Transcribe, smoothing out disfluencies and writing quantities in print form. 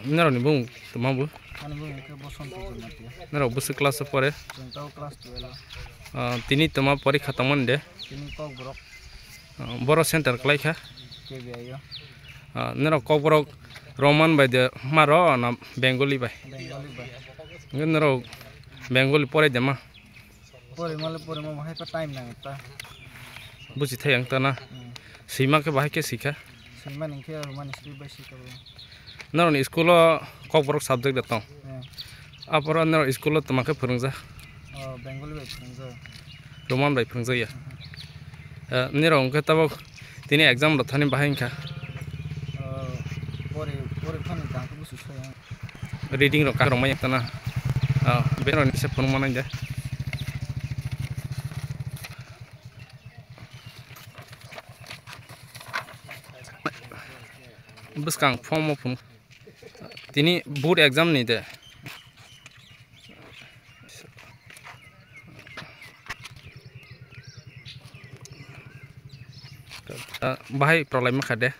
Nero ni bung tuma bu. Ani bung ke boson tu mati. Nero busu kelas pore. Jengkau kelas 12. Tini tuma porikha taman de. Ini kau brok Boro center kelai kha. ke biaya. Nero kau borok Roman by the maro na Bengali by. Bengali ba. Nero Bengali pore jama. Pore mau hai pa time na ta. Busi thayang tana. Sima ke bahai ke sikha. Sima ning ke roman school ba sikau. Nero ni school kau borok subject datang. Apora nero school tuma ke phurungja. Bengali ba phurungja. Roman by phurungja ya. Nero ongke tabok tini exam rothani bahai kha. Pore phani ta ko busu soya. Reading ro ka romai tana. Bero ni se phurung manai ja. Buskang form of tini board exam ni de. Bahai problem khade.